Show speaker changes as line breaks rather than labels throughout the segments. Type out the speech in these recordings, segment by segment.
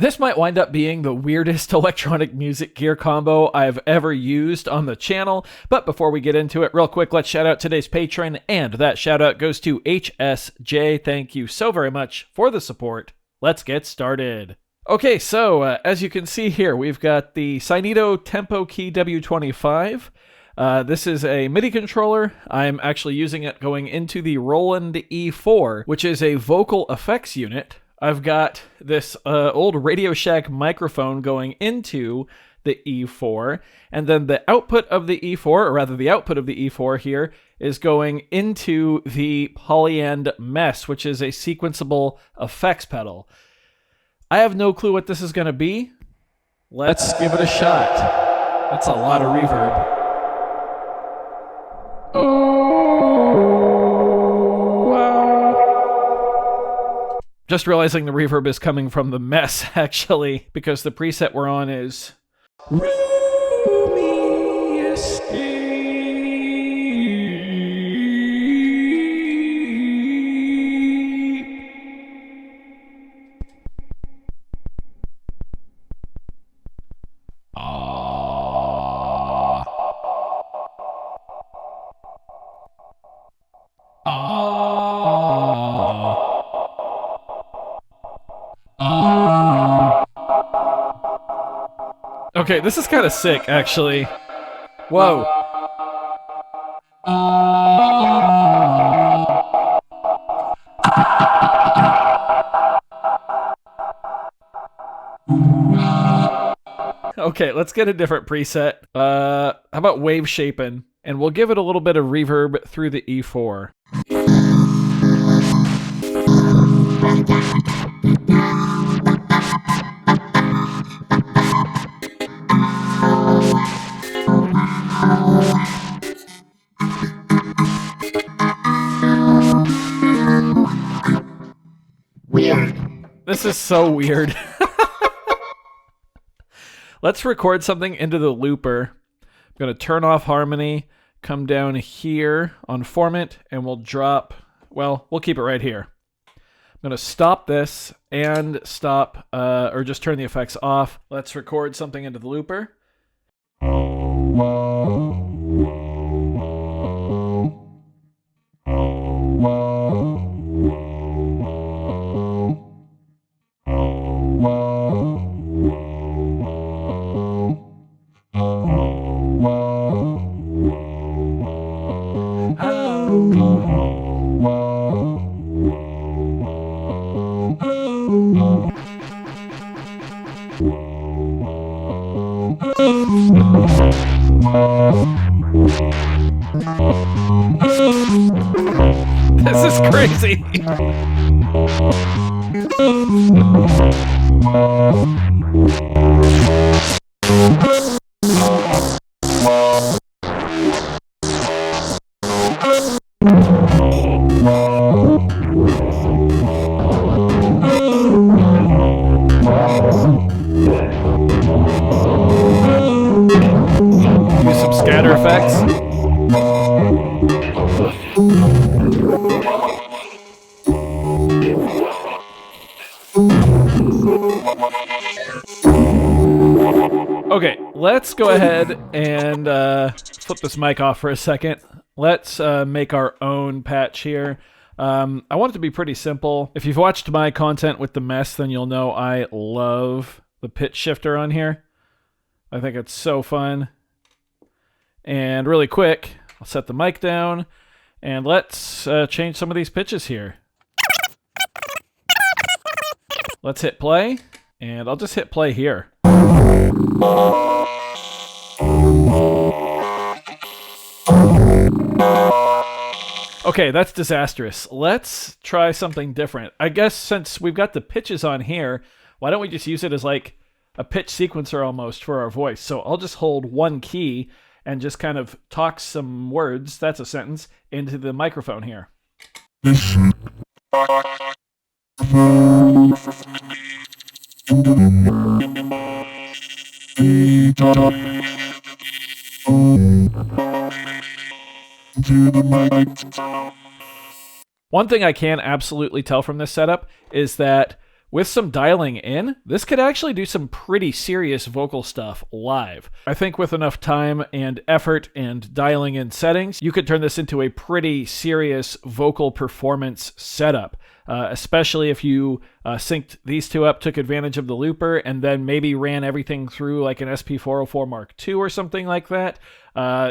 This might wind up being the weirdest electronic music gear combo I've ever used on the channel, but before we get into it, real quick, let's shout out today's patron, and that shout out goes to HSJ. Thank you so very much for the support. Let's get started. Okay, so as you can see here, we've got the Cynedo Tempo Key W25. This is a MIDI controller. I'm actually using it going into the Roland E4, which is a vocal effects unit. I've got this old Radio Shack microphone going into the E4, and then the output of the E4, or rather the output of the E4 here, is going into the Polyend Mess, which is a sequenceable effects pedal. I have no clue what this is going to be. Let's give it a shot. That's a lot of reverb. Just realizing the reverb is coming from the Mess, actually, because the preset we're on is Roomy Escape. Okay, this is kind of sick, actually. Whoa. Okay, let's get a different preset. How about Wave Shapin'? And we'll give it a little bit of reverb through the E4. Weird. This is so weird. Let's record something into the looper. I'm going to turn off harmony, come down here on Formant, and we'll drop, well, we'll keep it right here. I'm going to stop this and stop, or just turn the effects off. Let's record something into the looper. This is crazy. Use some scatter effects. Okay, let's go ahead and flip this mic off for a second. Let's make our own patch here. I want it to be pretty simple. If you've watched my content with the Mess, then you'll know I love the pitch shifter on here. I think it's so fun. And really quick, I'll set the mic down, and let's change some of these pitches here. Let's hit play, and I'll just hit play here. Okay, that's disastrous. Let's try something different. I guess since we've got the pitches on here, why don't we just use it as like a pitch sequencer almost for our voice? So I'll just hold one key and just kind of talk some words, that's a sentence, into the microphone here. One thing I can absolutely tell from this setup is that with some dialing in, this could actually do some pretty serious vocal stuff live. I think with enough time and effort and dialing in settings, you could turn this into a pretty serious vocal performance setup. Especially if you synced these two up, took advantage of the looper, and then maybe ran everything through like an SP404 Mark II or something like that.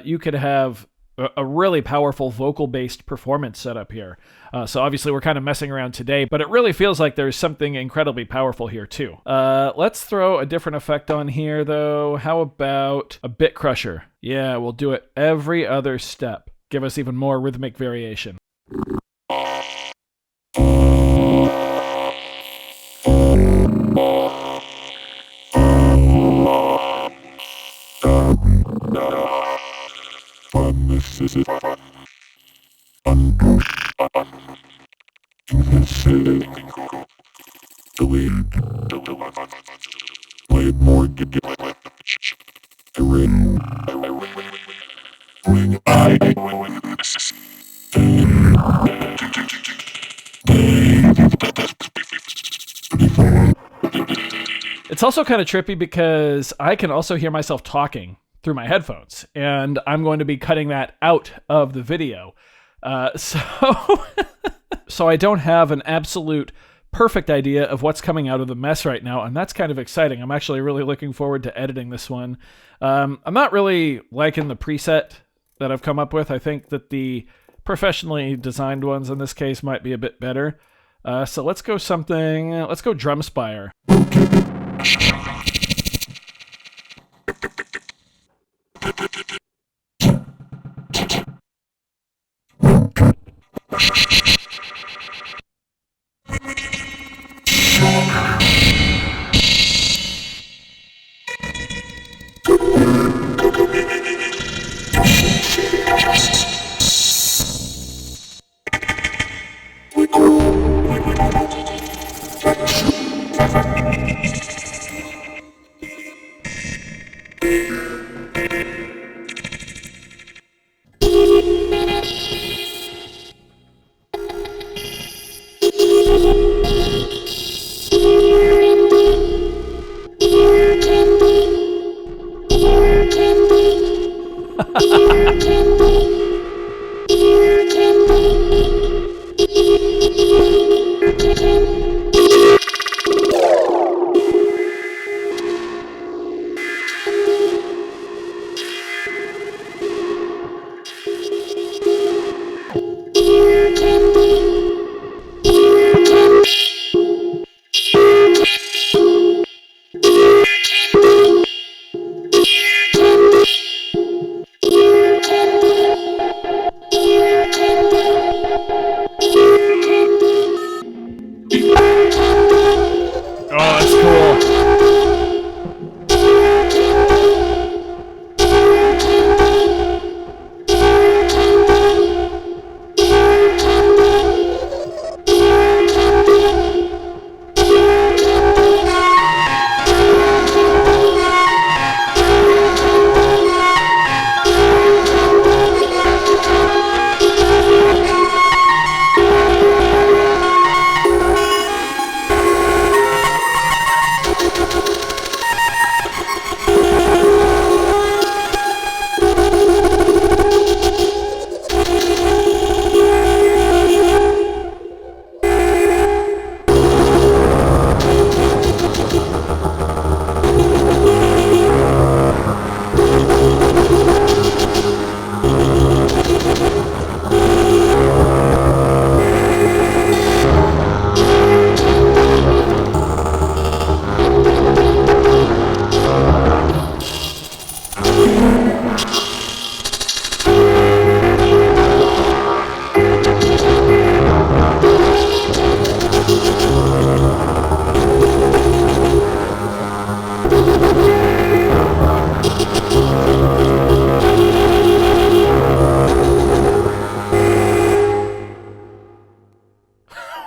You could have a really powerful vocal-based performance setup here. So obviously we're kind of messing around today, but it really feels like there's something incredibly powerful here too. Let's throw a different effect on here though. How about a bit crusher? Yeah, we'll do it every other step. Give us even more rhythmic variation. It's also kind of trippy because I can also hear myself talking through my headphones, and I'm going to be cutting that out of the video. So I don't have an absolute perfect idea of what's coming out of the mess right now, and that's kind of exciting. I'm actually really looking forward to editing this one. I'm not really liking the preset that I've come up with. I think that the professionally designed ones in this case might be a bit better. So let's go Drumspire.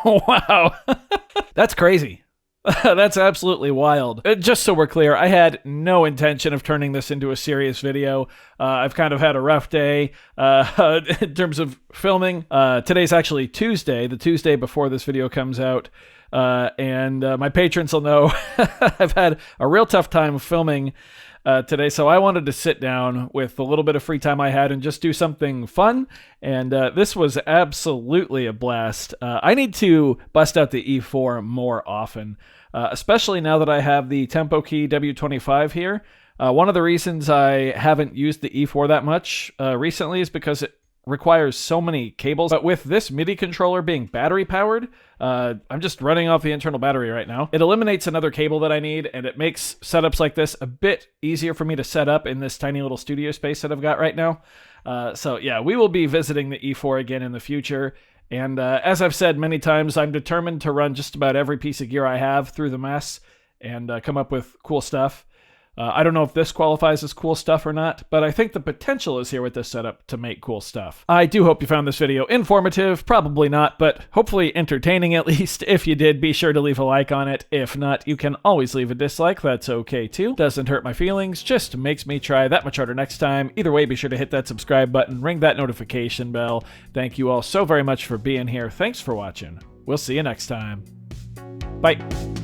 Wow. That's crazy. That's absolutely wild. Just so we're clear, I had no intention of turning this into a serious video. I've kind of had a rough day in terms of filming. Today's actually Tuesday, the Tuesday before this video comes out. and my patrons will know I've had a real tough time filming today, so I wanted to sit down with the little bit of free time I had and just do something fun, and this was absolutely a blast. I need to bust out the E4 more often, especially now that I have the Tempo Key W25 here. One of the reasons I haven't used the E4 that much recently is because it requires so many cables, but with this MIDI controller being battery powered, I'm just running off the internal battery right now. It eliminates another cable that I need, and it makes setups like this a bit easier for me to set up in this tiny little studio space that I've got right now. So yeah, we will be visiting the E4 again in the future, and as I've said many times, I'm determined to run just about every piece of gear I have through the mess and come up with cool stuff. I don't know if this qualifies as cool stuff or not, but I think the potential is here with this setup to make cool stuff. I do hope you found this video informative, probably not, but hopefully entertaining at least. If you did, be sure to leave a like on it. If not, you can always leave a dislike, that's okay too. Doesn't hurt my feelings, just makes me try that much harder next time. Either way, be sure to hit that subscribe button, ring that notification bell. Thank you all so very much for being here. Thanks for watching. We'll see you next time. Bye.